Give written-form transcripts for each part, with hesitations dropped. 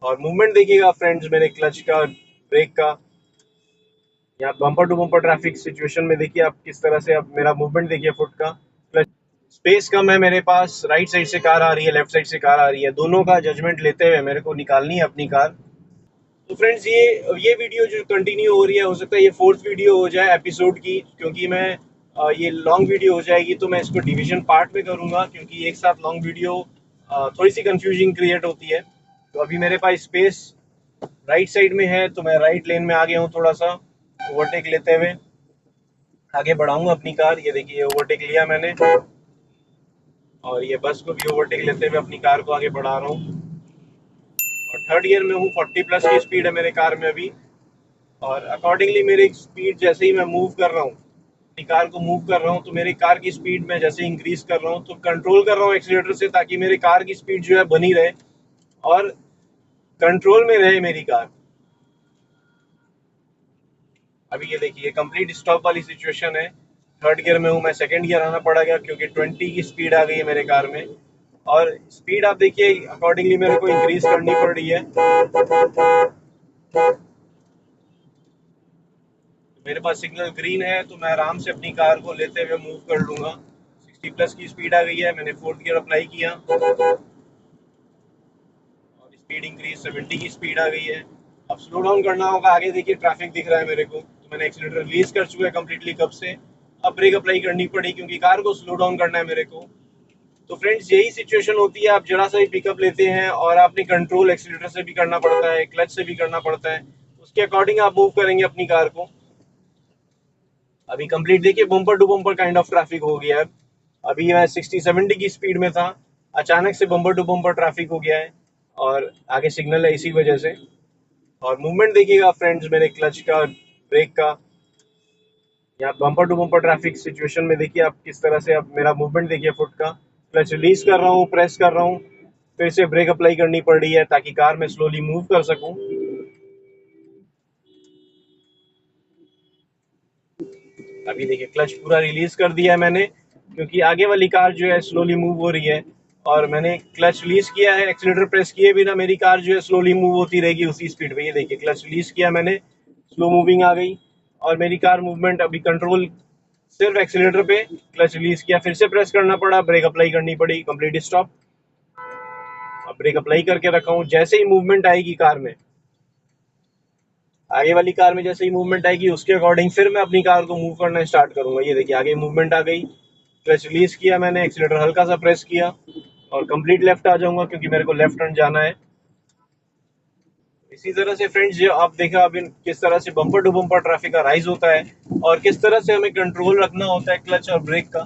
और मूवमेंट देखिएगा फ्रेंड्स मेरे क्लच का, ब्रेक का। यहाँ bumper to bumper traffic situation में देखिए आप किस तरह से, अब मेरा मूवमेंट देखिए फुट का। क्लच स्पेस कम है मेरे पास, राइट साइड से कार आ रही है, लेफ्ट साइड से कार आ रही है, दोनों का जजमेंट लेते हुए मेरे को निकालनी है अपनी कार। तो फ्रेंड्स ये वीडियो जो कंटिन्यू हो रही है, हो सकता है ये 4th वीडियो हो जाए एपिसोड की, क्योंकि मैं ये लॉन्ग वीडियो हो जाएगी तो मैं इसको डिवीजन पार्ट में करूँगा, क्योंकि एक साथ लॉन्ग वीडियो थोड़ी सी कंफ्यूजिंग क्रिएट होती है। तो अभी मेरे पास स्पेस राइट साइड में है तो मैं राइट लेन में आ गया हूँ, थोड़ा सा ओवरटेक लेते हुए आगे बढ़ाऊंगा अपनी कार। ये देखिए ओवरटेक लिया मैंने, और ये बस को भी ओवरटेक लेते हुए अपनी कार को आगे बढ़ा रहा हूँ। और थर्ड गियर में हूँ, 40 प्लस की स्पीड है मेरे कार में अभी। और अकॉर्डिंगली मेरी स्पीड जैसे ही मैं मूव कर रहा हूँ, अपनी कार को मूव कर रहा हूँ, तो मेरी कार की स्पीड में जैसे इंक्रीज कर रहा हूँ तो कंट्रोल कर रहा हूँ एक्सीलेटर से, ताकि मेरी कार की स्पीड जो है बनी रहे और कंट्रोल में रहे मेरी कार। अभी ये देखिए कंप्लीट स्टॉप वाली सिचुएशन है, थर्ड गियर में हूँ मैं, सेकंड गियर आना पड़ा गया क्योंकि 20 की स्पीड आ गई है मेरे कार में। और स्पीड आप देखिए अकॉर्डिंगली मेरे को इंक्रीज करनी पड़ रही है। मेरे पास सिग्नल ग्रीन है तो मैं आराम से अपनी कार को लेते हुए मूव कर लूंगा। 60 प्लस की स्पीड आ गई है, मैंने फोर्थ गियर अप्लाई किया और स्पीड इंक्रीज, 70 की स्पीड आ गई है। अब स्लो डाउन करना होगा, आगे देखिए ट्रैफिक दिख रहा है मेरे को, तो मैंने एक्सीलेटर रिलीज कर चुका है कम्प्लीटली कब से। अब ब्रेक अप्लाई करनी पड़ी क्योंकि कार को स्लो डाउन करना है मेरे को। तो फ्रेंड्स यही सिचुएशन होती है, आप जरा सा ही पिकअप लेते हैं और आपने कंट्रोल एक्सीलेटर से भी करना पड़ता है, क्लच से भी करना पड़ता है, उसके अकॉर्डिंग आप मूव करेंगे अपनी कार को। अभी कंप्लीट देखिए bumper to bumper kind of traffic हो गया है। अभी मैं 60-70 की स्पीड में था, अचानक से बम्पर टू बम्पर ट्रैफिक हो गया है और आगे सिग्नल है इसी वजह से। और मूवमेंट देखिएगा फ्रेंड्स मेरे क्लच का, ब्रेक का। यहाँ bumper to bumper traffic situation में देखिए आप किस तरह से, अब मेरा मूवमेंट देखिए फुट का। क्लच रिलीज कर रहा हूँ, प्रेस कर रहा हूँ, फिर से ब्रेक अप्लाई करनी पड़ रही है ताकि कार में स्लोली मूव कर सकूं। अभी देखिए क्लच पूरा रिलीज कर दिया है मैंने, क्योंकि आगे वाली कार जो है स्लोली मूव हो रही है और मैंने क्लच रिलीज किया है। एक्सीलेटर प्रेस किए बिना मेरी कार जो है स्लोली मूव होती रहेगी उसी स्पीड पे। ये देखिए क्लच रिलीज किया मैंने, स्लो मूविंग आ गई और मेरी कार मूवमेंट अभी कंट्रोल सिर्फ एक्सीलेटर पे, क्लच रिलीज किया, फिर से प्रेस करना पड़ा, ब्रेक अप्लाई करनी पड़ी, कंप्लीट स्टॉप। अब ब्रेक अप्लाई करके रखा हूँ, जैसे ही मूवमेंट आएगी कार में, आगे वाली कार में जैसे ही मूवमेंट आएगी उसके अकॉर्डिंग फिर मैं अपनी कार को मूव करना स्टार्ट करूंगा। ये देखिए आगे मूवमेंट आ गई, क्लच रिलीज किया मैंने, एक्सीलेटर हल्का सा प्रेस किया और कंप्लीट लेफ्ट आ जाऊंगा क्योंकि मेरे को लेफ्ट टर्न जाना है। इसी तरह से फ्रेंड्स जो आप देखा अभी किस तरह से बम्पर टू बम्पर ट्रैफिक का राइज होता है और किस तरह से हमें कंट्रोल रखना होता है क्लच और ब्रेक का।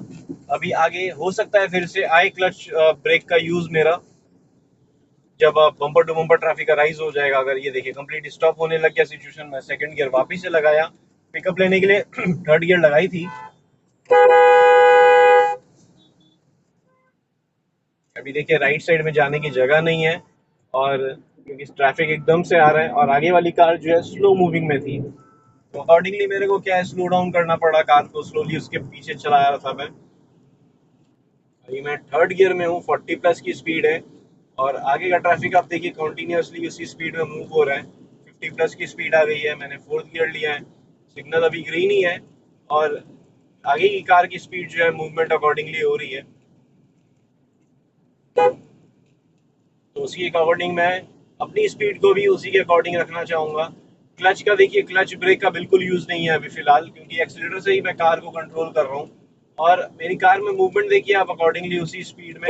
अभी आगे हो सकता है फिर से आए क्लच ब्रेक का यूज मेरा, जब बम्पर टू बम्पर ट्रैफिक का राइज हो जाएगा। अगर ये देखिए कंप्लीट स्टॉप होने लग गया सिचुएशन में, सेकंड गियर वापस से लगाया पिकअप लेने के लिए थर्ड गियर लगाई थी। अभी देखिए राइट साइड में जाने की जगह नहीं है और क्योंकि ट्रैफिक एकदम से आ रहा है और आगे वाली कार जो है स्लो मूविंग में थी, तो अकॉर्डिंगली मेरे को क्या है स्लो डाउन करना पड़ा, कार को स्लोली उसके पीछे चला रहा था मैं। अभी मैं थर्ड गियर में हूँ, 40 प्लस की स्पीड है और आगे का ट्रैफिक आप देखिए कंटिन्यूसली उसी स्पीड में मूव हो रहा है। 50 प्लस की स्पीड आ गई है, मैंने फोर्थ गियर लिया है, सिग्नल अभी ग्रीन ही है और आगे की कार की स्पीड जो है मूवमेंट अकॉर्डिंगली हो रही है। तो उसी के अकॉर्डिंग मैं अपनी स्पीड को भी उसी के अकॉर्डिंग रखना चाहूँगा। क्लच का देखिए, क्लच ब्रेक का बिल्कुल यूज़ नहीं है अभी फ़िलहाल, क्योंकि एक्सीलेटर से ही मैं कार को कंट्रोल कर रहा हूँ और मेरी कार में मूवमेंट देखिए आप अकॉर्डिंगली उसी स्पीड में।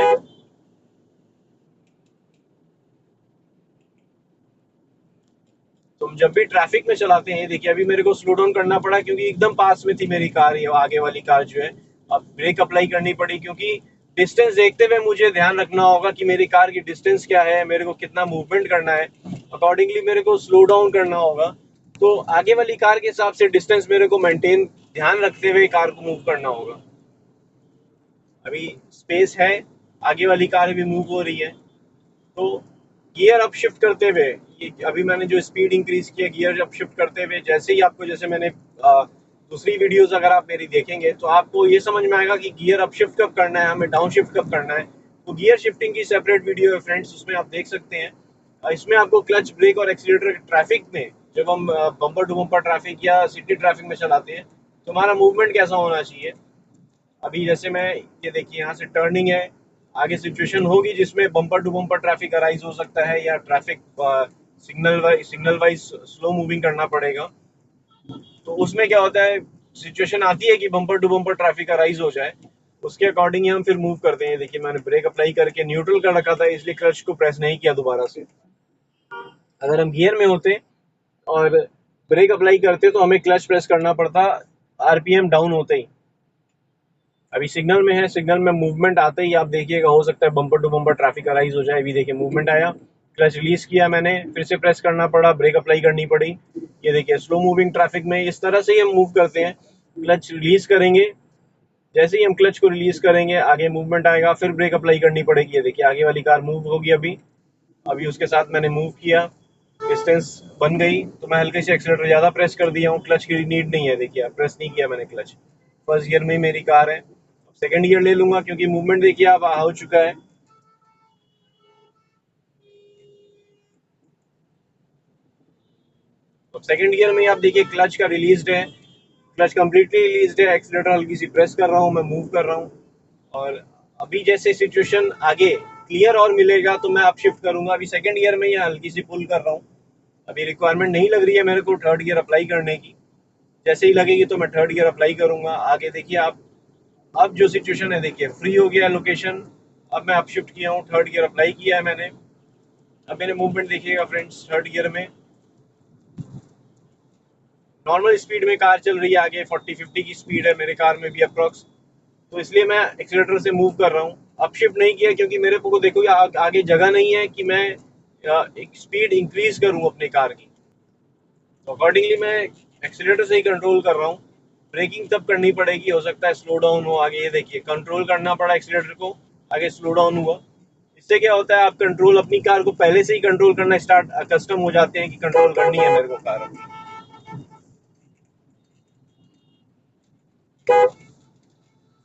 तो हम जब भी ट्रैफिक में चलाते हैं, देखिए अभी मेरे को स्लो डाउन करना पड़ा क्योंकि एकदम पास में थी मेरी कार, ये आगे वाली कार जो है। अब ब्रेक अप्लाई करनी पड़ी क्योंकि डिस्टेंस देखते हुए मुझे ध्यान रखना होगा कि मेरी कार की डिस्टेंस क्या है, मेरे को कितना मूवमेंट करना है, अकॉर्डिंगली मेरे को स्लो डाउन करना होगा। तो आगे वाली कार के हिसाब से डिस्टेंस मेरे को मेंटेन ध्यान रखते हुए कार को मूव करना होगा। अभी स्पेस है, आगे वाली कार भी मूव हो रही है, तो गियर अप शिफ्ट करते हुए, ये अभी मैंने जो स्पीड इंक्रीज किया गियर अप शिफ्ट करते हुए, जैसे ही आपको, जैसे मैंने दूसरी वीडियोस अगर आप मेरी देखेंगे तो आपको ये समझ में आएगा कि गियर अप शिफ्ट कब करना है, हमें डाउन शिफ्ट कब करना है। तो गियर शिफ्टिंग की सेपरेट वीडियो है फ्रेंड्स, उसमें आप देख सकते हैं। इसमें आपको क्लच ब्रेक और एक्सीलरेटर ट्रैफिक में, जब हम बम्पर टू बम्पर ट्रैफिक या सिटी ट्रैफिक में चलाते हैं तो हमारा मूवमेंट कैसा होना चाहिए। अभी जैसे मैं, ये देखिए यहाँ से टर्निंग है, आगे सिचुएशन होगी जिसमें bumper to bumper traffic arise हो सकता है या traffic signal wise slow moving करना पड़ेगा। तो उसमें क्या होता है, सिचुएशन आती है कि bumper to bumper traffic arise हो जाए, उसके अकॉर्डिंग ही हम फिर मूव करते हैं। देखिए मैंने ब्रेक अप्लाई करके न्यूट्रल कर रखा था, इसलिए क्लच को प्रेस नहीं किया दोबारा से। अगर हम गियर में होते और ब्रेक अप्लाई करते तो हमें क्लच प्रेस करना पड़ता आरपीएम डाउन होते ही। अभी सिग्नल में है, सिग्नल में मूवमेंट आते ही आप देखिएगा हो सकता है bumper to bumper traffic arise हो जाए। अभी देखिए मूवमेंट आया, क्लच रिलीज किया मैंने, फिर से प्रेस करना पड़ा, ब्रेक अप्लाई करनी पड़ी। ये देखिए स्लो मूविंग ट्रैफिक में इस तरह से ही हम मूव करते हैं। क्लच रिलीज करेंगे, जैसे ही हम क्लच को रिलीज करेंगे आगे मूवमेंट आएगा, फिर ब्रेक अप्लाई करनी पड़ेगी। ये देखिए आगे वाली कार मूव होगी। अभी अभी उसके साथ मैंने मूव किया, डिस्टेंस बन गई तो मैं हल्के से एक्सीलेटर ज़्यादा प्रेस कर दिया हूँ। क्लच की नीड नहीं है, देखिए प्रेस नहीं किया मैंने क्लच। फर्स्ट गियर में ही मेरी कार है, सेकंड गियर ले लूंगा क्योंकि मूवमेंट देखिए अब हो चुका है। अब सेकंड गियर में आप देखिए क्लच का रिलीज्ड है, क्लच कंप्लीटली रिलीज्ड है, एक्सीलेटर हल्की सी प्रेस कर रहा हूँ, मैं मूव कर रहा हूँ। और अभी जैसे सिचुएशन आगे क्लियर और मिलेगा तो मैं अप शिफ्ट करूंगा। अभी सेकंड गियर में यहाँ हल्की सी पुल कर रहा हूँ, अभी रिक्वायरमेंट नहीं लग रही है मेरे को थर्ड गियर अप्लाई करने की। जैसे ही लगेगी तो मैं थर्ड गियर अप्लाई करूंगा। आगे देखिए आप, अब जो सिचुएशन है देखिए फ्री हो गया लोकेशन, अब मैं अप शिफ्ट किया हूँ, थर्ड गियर अप्लाई किया है मैंने। अब मेरे मूवमेंट देखिएगा फ्रेंड्स, थर्ड गियर में नॉर्मल स्पीड में कार चल रही है, आगे 40-50 की स्पीड है मेरे कार में भी अप्रॉक्स। तो इसलिए मैं एक्सीलेटर से मूव कर रहा हूँ, अप शिफ्ट नहीं किया क्योंकि मेरे को देखो आगे जगह नहीं है कि मैं एक स्पीड इंक्रीज करूँ अपने कार की। तो अकॉर्डिंगली मैं एक्सीलेटर से ही कंट्रोल कर रहा हूँ। ब्रेकिंग तब करनी पड़ेगी, हो सकता है स्लो डाउन हो आगे। ये देखिए कंट्रोल करना पड़ा एक्सीलेटर को, आगे स्लो डाउन हुआ। इससे क्या होता है, आप कंट्रोल अपनी कार को पहले से ही कंट्रोल करना स्टार्ट कस्टम हो जाते हैं कि कंट्रोल करनी है मेरे को कार।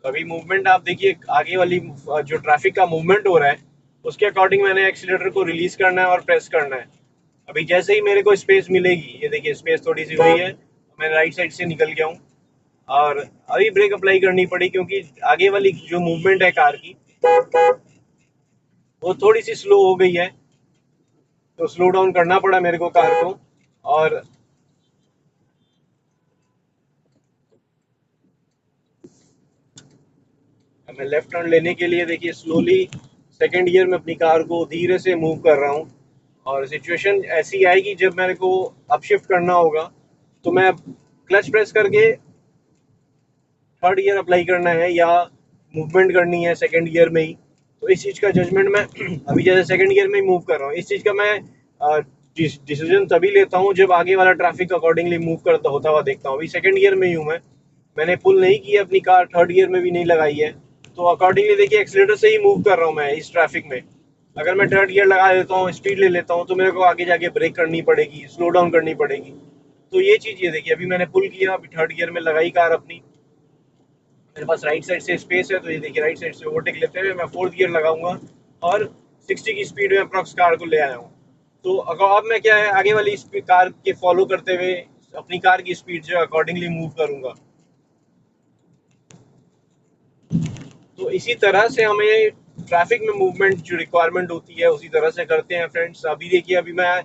अभी मूवमेंट आप देखिए, आगे वाली जो ट्रैफिक का मूवमेंट हो रहा है उसके अकॉर्डिंग मैंने एक्सीलेटर को रिलीज करना है और प्रेस करना है। अभी जैसे ही मेरे को स्पेस मिलेगी, ये देखिए स्पेस थोड़ी सी हुई है, मैं राइट साइड से निकल गया हूँ। और अभी ब्रेक अप्लाई करनी पड़ी क्योंकि आगे वाली जो मूवमेंट है कार की वो थोड़ी सी स्लो हो गई है, तो स्लो डाउन करना पड़ा मेरे को कार को। और मैं लेफ्ट टर्न लेने के लिए देखिए स्लोली सेकेंड गियर में अपनी कार को धीरे से मूव कर रहा हूँ। और सिचुएशन ऐसी आएगी जब मेरे को अपशिफ्ट करना होगा तो मैं क्लच प्रेस करके थर्ड गियर अप्लाई करना है या मूवमेंट करनी है सेकंड गियर में ही। तो इस चीज़ का जजमेंट मैं अभी जैसे सेकंड गियर में ही मूव कर रहा हूँ, इस चीज़ का मैं डिसीजन तभी लेता हूँ जब आगे वाला ट्रैफिक अकॉर्डिंगली मूव करता होता हुआ देखता हूँ। अभी सेकंड गियर में ही हूँ मैं, मैंने पुल नहीं किया अपनी कार, थर्ड गियर में भी नहीं लगाई है। तो अकॉर्डिंगली देखिए एक्सीलेटर से ही मूव कर रहा हूँ मैं इस ट्रैफिक में। अगर मैं थर्ड गियर लगा देता हूँ, स्पीड ले लेता हूँ, तो मेरे को आगे जाके ब्रेक करनी पड़ेगी, स्लो डाउन करनी पड़ेगी। तो ये चीज़, ये देखिए अभी मैंने पुल किया, अभी थर्ड गियर में लगाई कार अपनी, मेरे पास राइट साइड से स्पेस है, तो ये देखिए राइट साइड से ओवरटेक लेते हुए मैं फोर्थ गियर लगाऊंगा और 60 की स्पीड में अप्रॉक्स कार को ले आया हूँ। तो अगर अब मैं क्या है, आगे वाली कार के फॉलो करते हुए अपनी कार की स्पीड जो अकॉर्डिंगली मूव करूंगा। तो इसी तरह से हमें ट्रैफिक में मूवमेंट जो रिक्वायरमेंट होती है उसी तरह से करते हैं फ्रेंड्स। अभी देखिए अभी मैं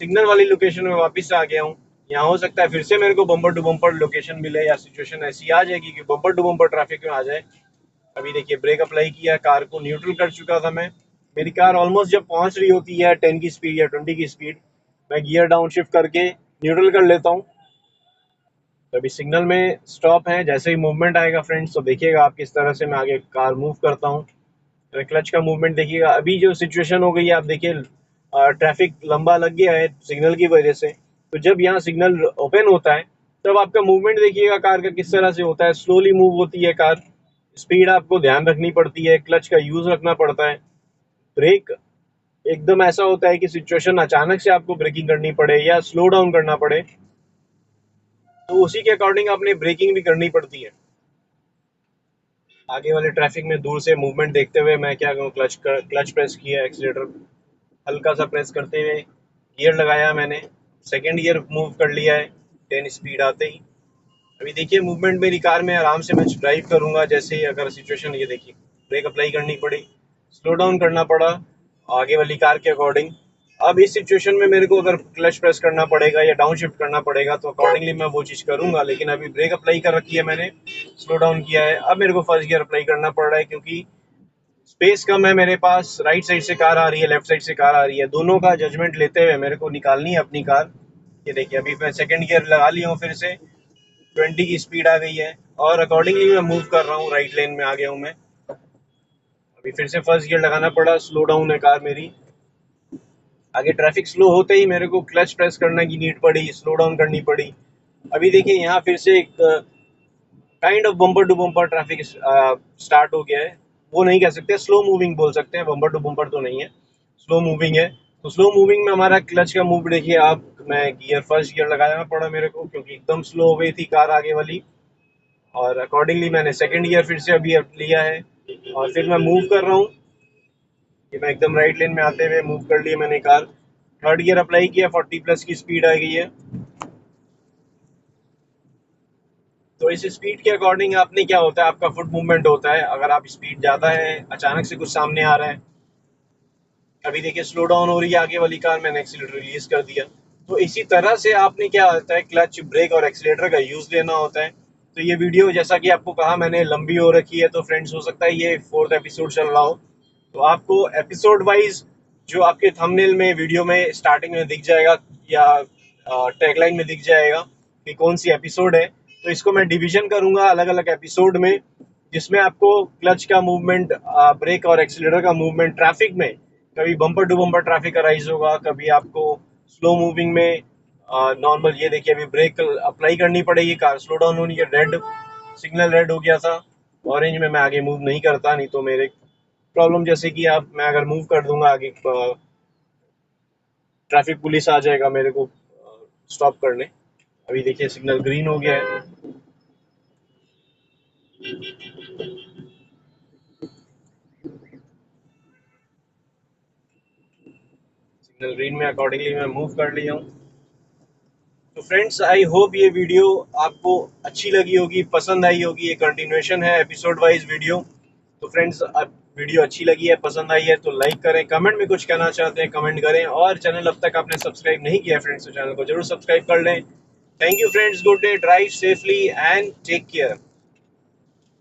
सिग्नल वाली लोकेशन में वापस आ गया हूँ। यहाँ हो सकता है फिर से मेरे को बम्पर टू बम्पर लोकेशन मिले या सिचुएशन ऐसी आ जाएगी कि बम्पर टू बम्पर ट्रैफिक में आ जाए। अभी देखिए ब्रेक अप्लाई किया, कार को न्यूट्रल कर चुका था मैं। मेरी कार ऑलमोस्ट जब पहुंच रही होती है 10 की स्पीड या 20 की स्पीड, मैं गियर डाउन शिफ्ट करके न्यूट्रल कर लेता हूँ। तो अभी सिग्नल में स्टॉप है, जैसे ही मूवमेंट आएगा फ्रेंड्स तो देखिएगा आप किस तरह से मैं आगे कार मूव करता हूँ। तो क्लच का मूवमेंट देखिएगा, अभी जो सिचुएशन हो गई है आप देखिए ट्रैफिक लंबा लग गया है सिग्नल की वजह से। तो जब यहाँ सिग्नल ओपन होता है तब आपका मूवमेंट देखिएगा कार का किस तरह से होता है, स्लोली मूव होती है कार, स्पीड आपको ध्यान रखनी पड़ती है, क्लच का यूज रखना पड़ता है। ब्रेक एकदम ऐसा होता है कि सिचुएशन अचानक से आपको ब्रेकिंग करनी पड़े या स्लो डाउन करना पड़े, तो उसी के अकॉर्डिंग आपने ब्रेकिंग भी करनी पड़ती है। आगे वाले ट्रैफिक में दूर से मूवमेंट देखते हुए मैं क्या करूँ, क्लच प्रेस किया, एक्सीलेटर हल्का सा प्रेस करते हुए गियर लगाया मैंने, सेकंड गियर मूव कर लिया है 10 स्पीड आते ही। अभी देखिए मूवमेंट मेरी कार में आराम से मैं ड्राइव करूंगा। जैसे ही अगर सिचुएशन, ये देखिए ब्रेक अप्लाई करनी पड़ी, स्लो डाउन करना पड़ा आगे वाली कार के अकॉर्डिंग। अब इस सिचुएशन में मेरे को अगर क्लच प्रेस करना पड़ेगा या डाउन शिफ्ट करना पड़ेगा तो अकॉर्डिंगली मैं वो चीज़ करूंगा। लेकिन अभी ब्रेक अप्लाई कर रखी है मैंने, स्लो डाउन किया है, अब मेरे को फर्स्ट गियर अप्लाई करना पड़ रहा है क्योंकि स्पेस कम है मेरे पास। राइट साइड से कार आ रही है, लेफ्ट साइड से कार आ रही है, दोनों का जजमेंट लेते हुए मेरे को निकालनी है अपनी कार। ये देखिए अभी मैं सेकंड गियर लगा लिया हूँ, फिर से 20 की स्पीड आ गई है और अकॉर्डिंगली मैं मूव कर रहा हूँ, राइट लेन में आ गया हूँ मैं। अभी फिर से फर्स्ट गियर लगाना पड़ा, स्लो डाउन है कार मेरी। आगे ट्रैफिक स्लो होते ही मेरे को क्लच प्रेस करने की नीड पड़ी, स्लो डाउन करनी पड़ी। अभी देखिए यहाँ फिर से एक kind of bumper to bumper traffic start हो गया है। वो नहीं कह सकते, स्लो मूविंग बोल सकते हैं, बम्पर टू बम्पर तो नहीं है, स्लो मूविंग है। तो स्लो मूविंग में हमारा क्लच का मूव देखिए आप, मैं गियर फर्स्ट गियर लगाना पड़ा मेरे को क्योंकि एकदम स्लो हो गई थी कार आगे वाली। और अकॉर्डिंगली मैंने सेकंड गियर फिर से अभी लिया है और फिर मैं मूव कर रहा हूँ कि मैं एकदम राइट लेन में आते हुए मूव कर लिया मैंने कार। थर्ड गियर अप्लाई किया, 40 प्लस की स्पीड आ गई है। तो इस स्पीड के अकॉर्डिंग आपने क्या होता है, आपका फुट मूवमेंट होता है। अगर आप स्पीड ज़्यादा है, अचानक से कुछ सामने आ रहा है, अभी देखिए स्लो डाउन हो रही है आगे वाली कार, मैंने एक्सीलेटर रिलीज कर दिया। तो इसी तरह से आपने क्या होता है, क्लच ब्रेक और एक्सीलेटर का यूज़ लेना होता है। तो ये वीडियो जैसा कि आपको कहा मैंने लंबी हो रखी है, तो फ्रेंड्स हो सकता है ये 4th एपिसोड चल रहा हो। तो आपको एपिसोड वाइज जो आपके थंबनेल में वीडियो में स्टार्टिंग में दिख जाएगा या टैगलाइन में दिख जाएगा कि कौन सी एपिसोड है। तो इसको मैं डिवीजन करूंगा अलग अलग एपिसोड में, जिसमें आपको क्लच का मूवमेंट, ब्रेक और एक्सीलरेटर का मूवमेंट, ट्रैफिक में कभी bumper to bumper traffic arise होगा, कभी आपको स्लो मूविंग में नॉर्मल। ये देखिए अभी ब्रेक अप्लाई करनी पड़ेगी, कार स्लो डाउन होनी है, रेड सिग्नल रेड हो गया था, ऑरेंज में मैं आगे मूव नहीं करता, नहीं तो मेरे प्रॉब्लम, जैसे कि आप, मैं अगर मूव कर दूंगा आगे ट्रैफिक पुलिस आ जाएगा मेरे को स्टॉप करने। अभी देखिए सिग्नल ग्रीन हो गया है। सिग्नल ग्रीन में अकॉर्डिंगली मैं मूव कर लिया हूँ। तो फ्रेंड्स आई होप ये वीडियो आपको अच्छी लगी होगी, पसंद आई होगी। ये कंटिन्यूएशन है एपिसोड वाइज वीडियो। तो फ्रेंड्स अब वीडियो अच्छी लगी है, पसंद आई है तो लाइक करें, कमेंट में कुछ कहना चाहते हैं कमेंट करें, और चैनल अब तक आपने सब्सक्राइब नहीं किया फ्रेंड्स तो चैनल को जरूर सब्सक्राइब कर लें। Thank you friends, good day, drive safely and take care.